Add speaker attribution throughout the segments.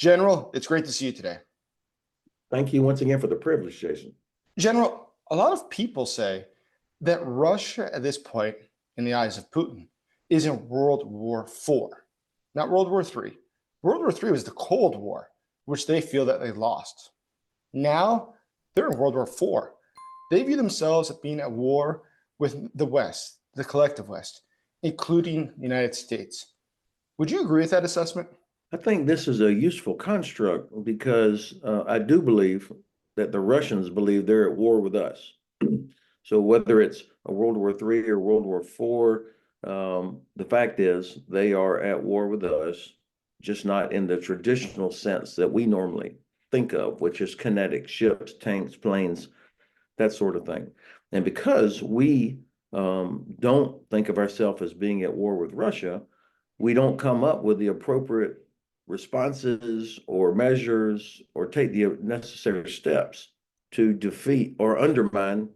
Speaker 1: General, it's great to see you today.
Speaker 2: Thank you once again for the privilege, Jason.
Speaker 1: General, a lot of people say that Russia at this point, in the eyes of Putin, is in World War IV, not World War III. World War III was the Cold War, which they feel that they lost. Now they're in World War IV. They view themselves as being at war with the West, the collective West, including the United States. Would you agree with that assessment?
Speaker 2: I think this is a useful construct because I do believe that the Russians believe they're at war with us. So whether it's a World War III or World War IV, the fact is they are at war with us, just not in the traditional sense that we normally think of, which is kinetic ships, tanks, planes, that sort of thing. And because we don't think of ourselves as being at war with Russia, we don't come up with the appropriate responses or measures or take the necessary steps to defeat or undermine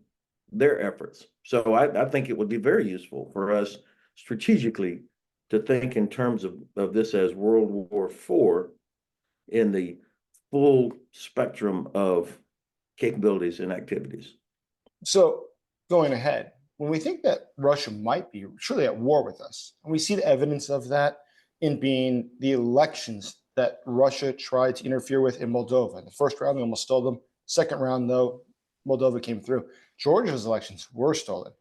Speaker 2: their efforts. So I think it would be very useful for us strategically to think in terms of this as World War IV in the full spectrum of capabilities and activities.
Speaker 1: So, going ahead, when we think that Russia might be truly at war with us, and we see the evidence of that in being the elections that Russia tried to interfere with in Moldova. In the first round, they almost stole them. Second round, though, Moldova came through. Georgia's elections were stolen.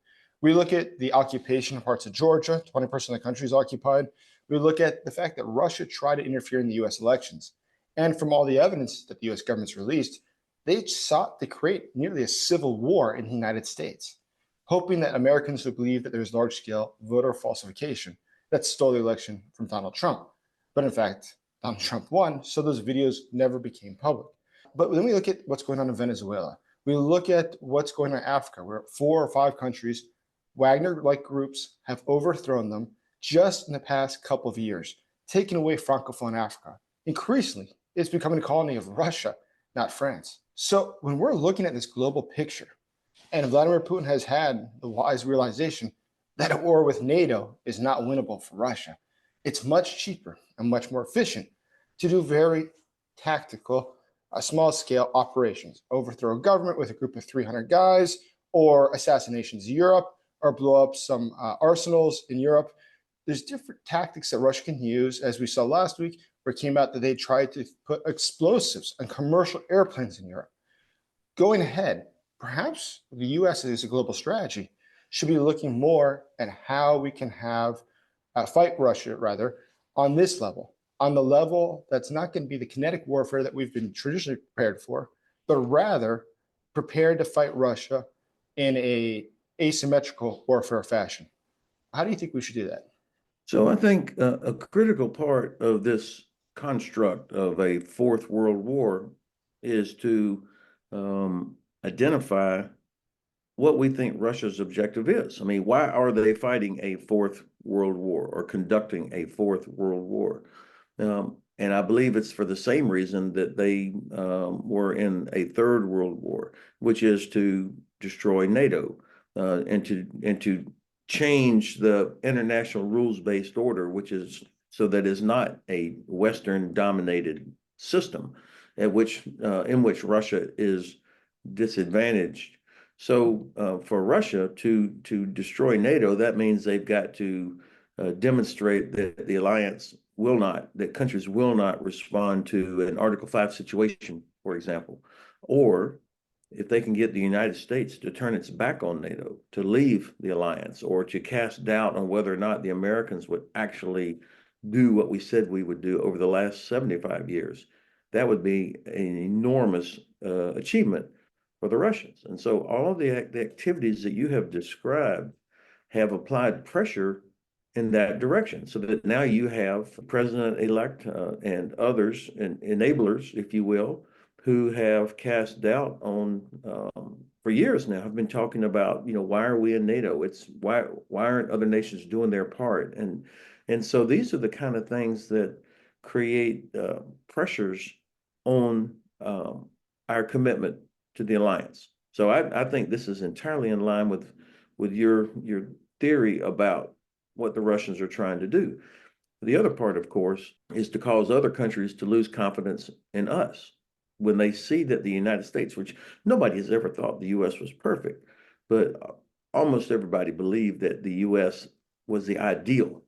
Speaker 1: We look at the occupation of parts of Georgia, 20% of the country is occupied. We look at the fact that Russia tried to interfere in the US elections. And from all the evidence that the US government's released, they sought to create nearly a civil war in the United States, hoping that Americans would believe that there's large-scale voter falsification that stole the election from Donald Trump. But in fact, Donald Trump won, so those videos never became public. But then we look at what's going on in Venezuela. We look at what's going on in Africa, where 4 or 5 countries, Wagner-like groups, have overthrown them just in the past couple of years, taking away Francophone Africa. Increasingly, it's becoming a colony of Russia, not France. So when we're looking at this global picture, and Vladimir Putin has had the wise realization that a war with NATO is not winnable for Russia, it's much cheaper and much more efficient to do very tactical, small-scale operations, overthrow a government with a group of 300 guys, or assassinations in Europe, or blow up some arsenals in Europe. There's different tactics that Russia can use, as we saw last week, where it came out that they tried to put explosives on commercial airplanes in Europe. Going ahead, perhaps the US as a global strategy should be looking more at how we can fight Russia, rather, on this level, on the level that's not going to be the kinetic warfare that we've been traditionally prepared for, but rather prepared to fight Russia in a asymmetrical warfare fashion. How do you think we should do that?
Speaker 2: So I think a critical part of this construct of a fourth world war is to identify what we think Russia's objective is. I mean, why are they fighting a fourth world war or conducting a fourth world war? And I believe it's for the same reason that they were in a third world war, which is to destroy NATO and to change the international rules-based order, which is so that is not a Western-dominated system in which Russia is disadvantaged. So for Russia to destroy NATO, that means they've got to demonstrate that the alliance will not, that countries will not respond to an Article 5 situation, for example, or if they can get the United States to turn its back on NATO, to leave the alliance, or to cast doubt on whether or not the Americans would actually do what we said we would do over the last 75 years, that would be an enormous achievement for the Russians. And so all of the activities that you have described have applied pressure in that direction, so that now you have President-elect and others, and enablers, if you will, who have cast doubt on for years now. Have been talking about, why are we in NATO? It's why aren't other nations doing their part? And so these are the kind of things that create pressures on our commitment to the alliance. So I think this is entirely in line with your theory about what the Russians are trying to do. The other part, of course, is to cause other countries to lose confidence in us when they see that the United States, which nobody has ever thought the US was perfect, but almost everybody believed that the US was the ideal.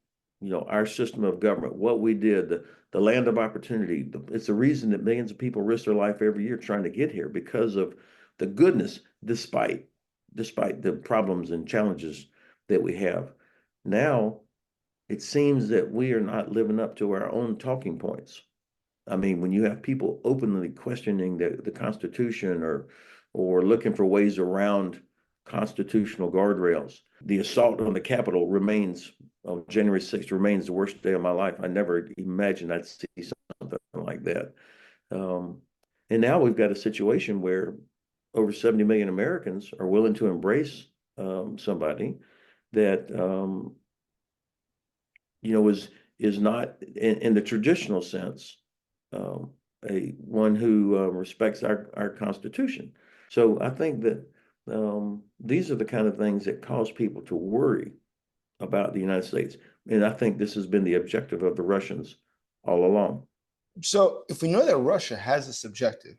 Speaker 2: Our system of government, what we did, the land of opportunity, it's the reason that millions of people risk their life every year trying to get here because of the goodness, despite the problems and challenges that we have. Now, it seems that we are not living up to our own talking points. I mean, when you have people openly questioning the Constitution or looking for ways around constitutional guardrails, the assault on the Capitol remains, January 6th remains the worst day of my life. I never imagined I'd see something like that. And now we've got a situation where over 70 million Americans are willing to embrace somebody that is not in the traditional sense a one who respects our Constitution. So I think that these are the kind of things that cause people to worry about the United States. And I think this has been the objective of the Russians all along.
Speaker 1: So if we know that Russia has this objective,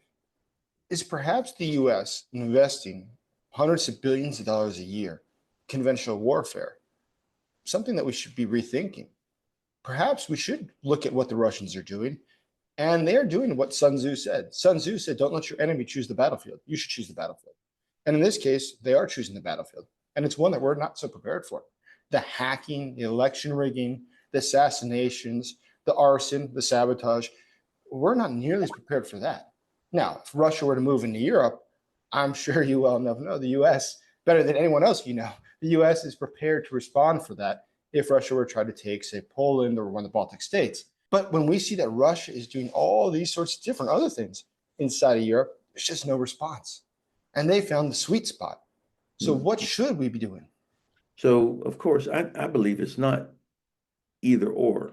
Speaker 1: is perhaps the US investing hundreds of billions of dollars a year in conventional warfare something that we should be rethinking? Perhaps we should look at what the Russians are doing. And they are doing what Sun Tzu said. Sun Tzu said, don't let your enemy choose the battlefield. You should choose the battlefield. And in this case, they are choosing the battlefield. And it's one that we're not so prepared for. The hacking, the election rigging, the assassinations, the arson, the sabotage, we're not nearly as prepared for that. Now, if Russia were to move into Europe, I'm sure you well enough know the US, better than anyone else the US is prepared to respond for that if Russia were to try to take, say, Poland or one of the Baltic states. But when we see that Russia is doing all these sorts of different other things inside of Europe, there's just no response. And they found the sweet spot. So what should we be doing?
Speaker 2: So, of course, I believe it's not either or.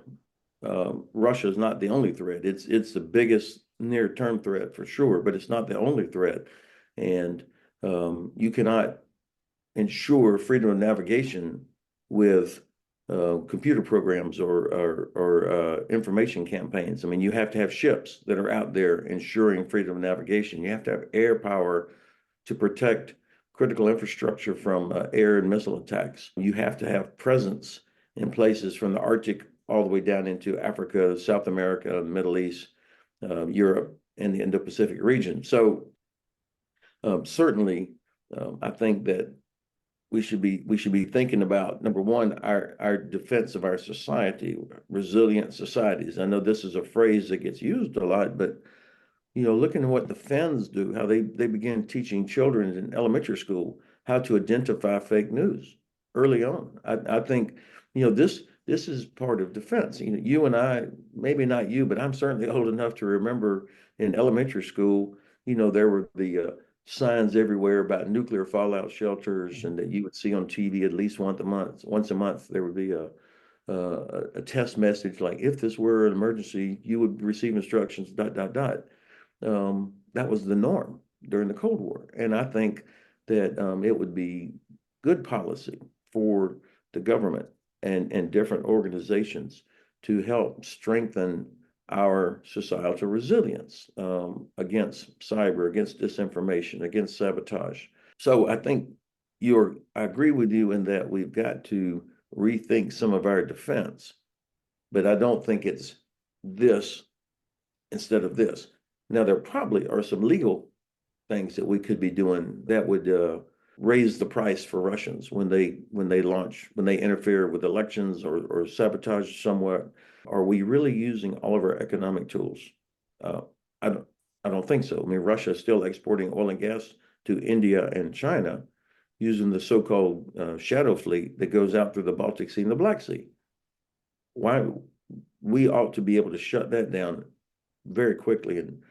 Speaker 2: Russia is not the only threat. It's the biggest near-term threat for sure, but it's not the only threat. And you cannot ensure freedom of navigation with computer programs or information campaigns. I mean, you have to have ships that are out there ensuring freedom of navigation. You have to have air power to protect critical infrastructure from air and missile attacks. You have to have presence in places from the Arctic all the way down into Africa, South America, the Middle East, Europe, and the Indo-Pacific region. So certainly, I think that we should be thinking about, number one, our defense of our society, resilient societies. I know this is a phrase that gets used a lot, but looking at what the Finns do, how they begin teaching children in elementary school how to identify fake news early on. I think this is part of defense. You and I, maybe not you, but I'm certainly old enough to remember in elementary school, there were the signs everywhere about nuclear fallout shelters, and that you would see on TV at least once a month there would be a test message like, if this were an emergency, you would receive instructions, ... That was the norm during the Cold War. And I think that it would be good policy for the government and different organizations to help strengthen our societal resilience against cyber, against disinformation, against sabotage. So I think I agree with you in that we've got to rethink some of our defense, but I don't think it's this instead of this. Now, there probably are some legal things that we could be doing that would raise the price for Russians when they interfere with elections or sabotage somewhat. Are we really using all of our economic tools? I don't think so. I mean, Russia is still exporting oil and gas to India and China using the so-called shadow fleet that goes out through the Baltic Sea and the Black Sea. Why we ought to be able to shut that down very quickly, and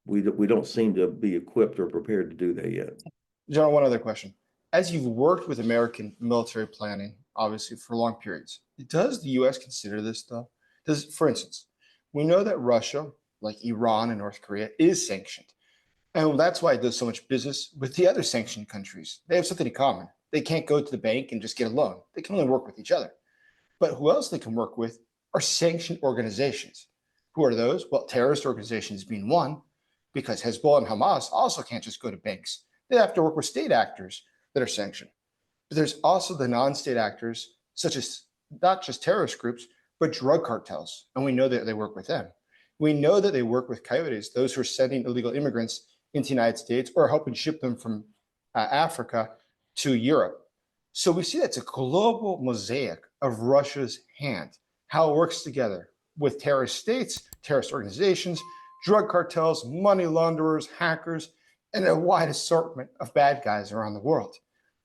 Speaker 2: we don't seem to be equipped or prepared to do that yet.
Speaker 1: General, one other question. As you've worked with American military planning, obviously for long periods, does the U.S. consider this stuff? For instance, we know that Russia, like Iran and North Korea, is sanctioned. And that's why it does so much business with the other sanctioned countries. They have something in common. They can't go to the bank and just get a loan. They can only work with each other. But who else they can work with are sanctioned organizations. Who are those? Well, terrorist organizations being one, because Hezbollah and Hamas also can't just go to banks. They have to work with state actors that are sanctioned. But there's also the non-state actors, such as not just terrorist groups, but drug cartels. And we know that they work with them. We know that they work with coyotes, those who are sending illegal immigrants into the United States or helping ship them from Africa to Europe. So we see that's a global mosaic of Russia's hand, how it works together with terrorist states, terrorist organizations, drug cartels, money launderers, hackers, and a wide assortment of bad guys around the world.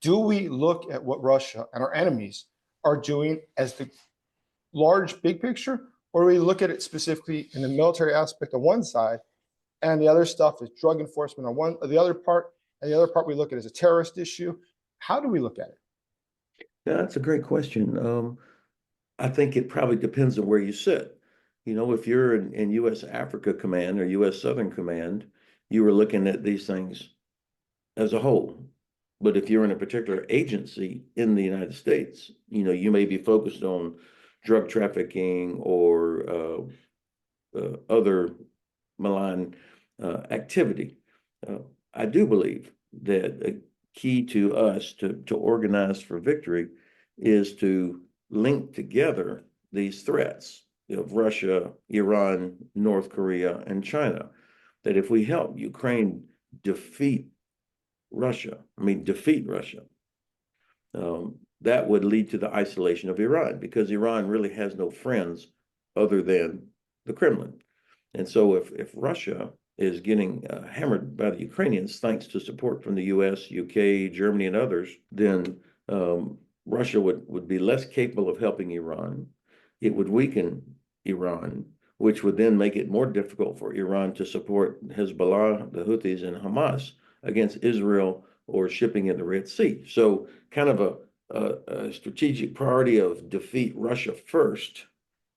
Speaker 1: Do we look at what Russia and our enemies are doing as the large, big picture, or do we look at it specifically in the military aspect on one side, and the other stuff is drug enforcement on one, the other part, and the other part we look at as a terrorist issue? How do we look at it?
Speaker 2: Yeah, that's a great question. I think it probably depends on where you sit. You know, if you're in U.S. Africa Command or U.S. Southern Command, you were looking at these things as a whole. But if you're in a particular agency in the United States, you know, you may be focused on drug trafficking or other malign activity. I do believe that a key to us to organize for victory is to link together these threats of Russia, Iran, North Korea, and China. That if we help Ukraine defeat Russia, that would lead to the isolation of Iran, because Iran really has no friends other than the Kremlin. And so if Russia is getting hammered by the Ukrainians, thanks to support from the US, UK, Germany, and others, then Russia would be less capable of helping Iran. It would weaken Iran, which would then make it more difficult for Iran to support Hezbollah, the Houthis, and Hamas against Israel or shipping in the Red Sea. So kind of a strategic priority of defeat Russia first,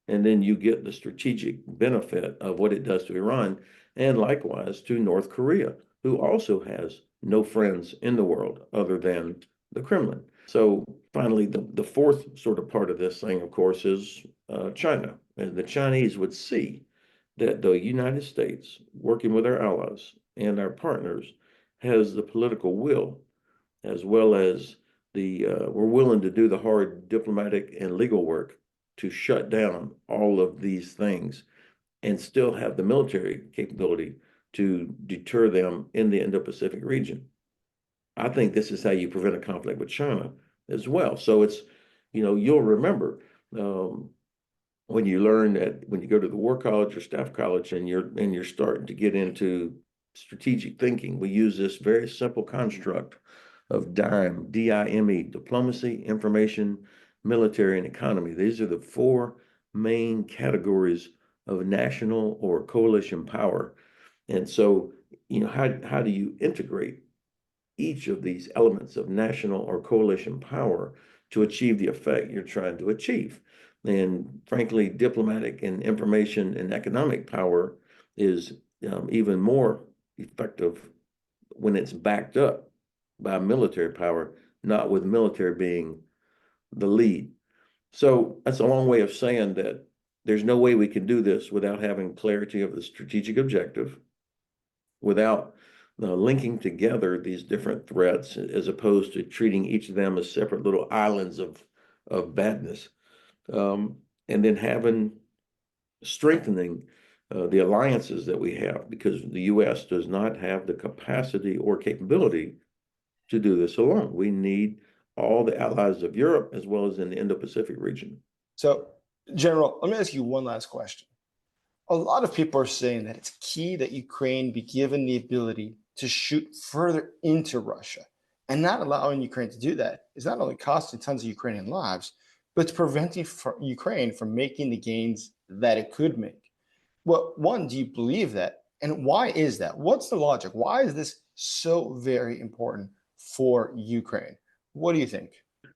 Speaker 2: and then you get the strategic benefit of what it does to Iran, and likewise to North Korea, who also has no friends in the world other than the Kremlin. So finally, the fourth sort of part of this thing, of course, is China. And the Chinese would see that the United States, working with our allies and our partners, has the political will, as well as we're willing to do the hard diplomatic and legal work to shut down all of these things and still have the military capability to deter them in the Indo-Pacific region. I think this is how you prevent a conflict with China as well. So it's, you know, you'll remember when you learn that when you go to the War College or Staff College and you're starting to get into strategic thinking, we use this very simple construct of DIME, D-I-M-E, diplomacy, information, military, and economy. These are the four main categories of national or coalition power. And so, you know, how do you integrate each of these elements of national or coalition power to achieve the effect you're trying to achieve? And frankly, diplomatic and information and economic power is even more effective when it's backed up by military power, not with military being the lead. So that's a long way of saying that there's no way we can do this without having clarity of the strategic objective, without linking together these different threats, as opposed to treating each of them as separate little islands of badness, and then strengthening the alliances that we have, because the U.S. does not have the capacity or capability to do this alone. We need all the allies of Europe as well as in the Indo-Pacific region.
Speaker 1: So, General, let me ask you one last question. A lot of people are saying that it's key that Ukraine be given the ability to shoot further into Russia, and not allowing Ukraine to do that is not only costing tons of Ukrainian lives, but it's preventing Ukraine from making the gains that it could make. Well, one, do you believe that? And why is that? What's the logic? Why is this so very important for Ukraine? What do you think?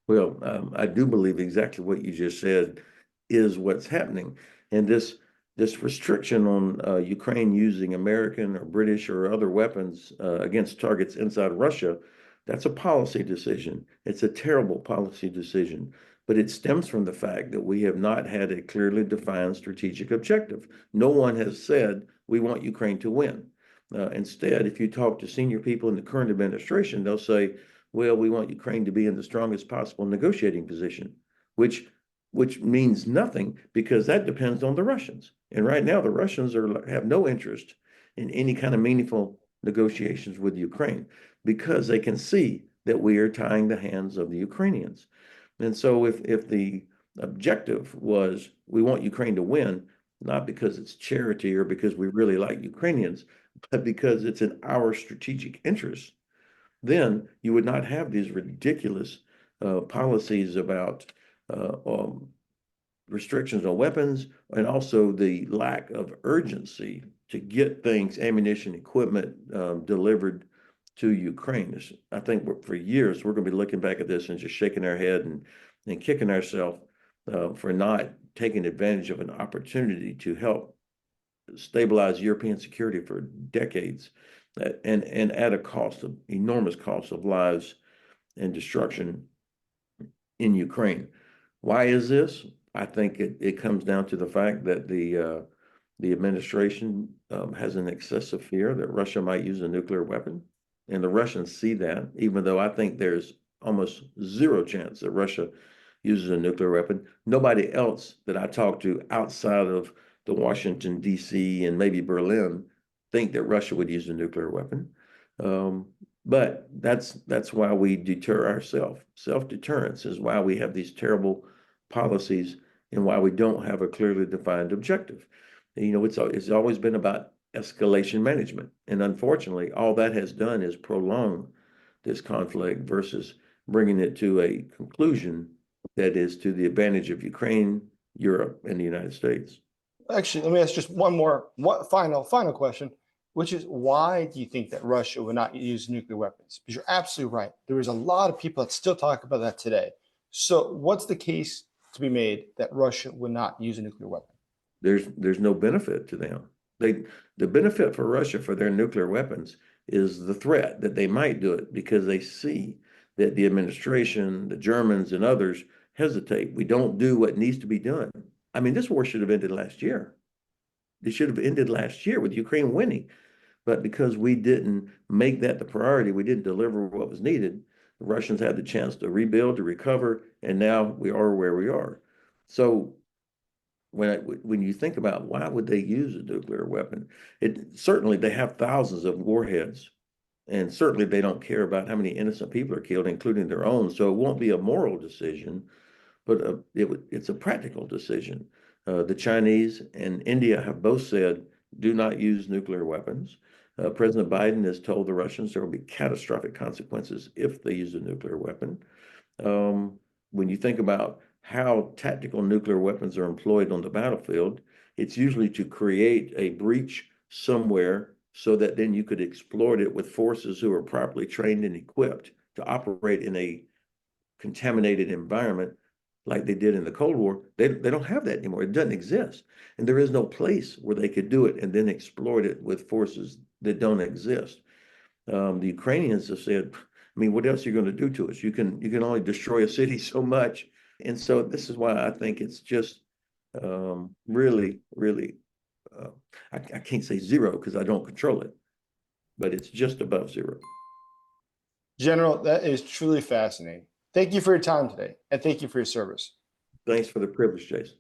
Speaker 2: Well, I do believe exactly what you just said is what's happening. And this restriction on Ukraine using American or British or other weapons against targets inside Russia, that's a policy decision. It's a terrible policy decision. but it stems from the fact that we have not had a clearly defined strategic objective. No one has said, we want Ukraine to win. Instead, if you talk to senior people in the current administration, they'll say, well, we want Ukraine to be in the strongest possible negotiating position, which means nothing, because that depends on the Russians. And right now, the Russians have no interest in any kind of meaningful negotiations with Ukraine, because they can see that we are tying the hands of the Ukrainians. And so if the objective was we want Ukraine to win, not because it's charity or because we really like Ukrainians, but because it's in our strategic interest, then you would not have these ridiculous policies about restrictions on weapons, and also the lack of urgency to get things, ammunition, equipment delivered to Ukraine. I think for years we're going to be looking back at this and just shaking our head and kicking ourselves for not taking advantage of an opportunity to help stabilize European security for decades, and at a cost of enormous cost of lives and destruction in Ukraine. Why is this? I think it comes down to the fact that the administration has an excessive fear that Russia might use a nuclear weapon. And the Russians see that, even though I think there's almost zero chance that Russia uses a nuclear weapon. Nobody else that I talk to outside of the Washington, D.C. and maybe Berlin think that Russia would use a nuclear weapon. But that's why we deter ourselves. Self-deterrence is why we have these terrible policies and why we don't have a clearly defined objective. You know, it's always been about escalation management. And unfortunately, all that has done is prolong this conflict versus bringing it to a conclusion that is to the advantage of Ukraine, Europe, and the United States.
Speaker 1: Actually, let me ask just one final question, which is, why do you think that Russia would not use nuclear weapons? Because you're absolutely right. There is a lot of people that still talk about that today. So what's the case to be made that Russia would not use a nuclear weapon?
Speaker 2: There's no benefit to them. The benefit for Russia for their nuclear weapons is the threat that they might do it, because they see that the administration, the Germans, and others hesitate. We don't do what needs to be done. I mean, this war should have ended last year. It should have ended last year with Ukraine winning. But because we didn't make that the priority, we didn't deliver what was needed, the Russians had the chance to rebuild, to recover, and now we are where we are. So when you think about why would they use a nuclear weapon, certainly they have thousands of warheads, and certainly they don't care about how many innocent people are killed, including their own. So it won't be a moral decision, but it's a practical decision. The Chinese and India have both said, do not use nuclear weapons. President Biden has told the Russians there will be catastrophic consequences if they use a nuclear weapon. When you think about how tactical nuclear weapons are employed on the battlefield, it's usually to create a breach somewhere so that then you could exploit it with forces who are properly trained and equipped to operate in a contaminated environment like they did in the Cold War. They don't have that anymore. It doesn't exist. And there is no place where they could do it and then exploit it with forces that don't exist. The Ukrainians have said, I mean, what else are you going to do to us? You can only destroy a city so much. And so this is why I think it's just really, really, I can't say zero because I don't control it, but it's just above zero.
Speaker 1: General, that is truly fascinating. Thank you for your time today, and thank you for your service.
Speaker 2: Thanks for the privilege, Jason.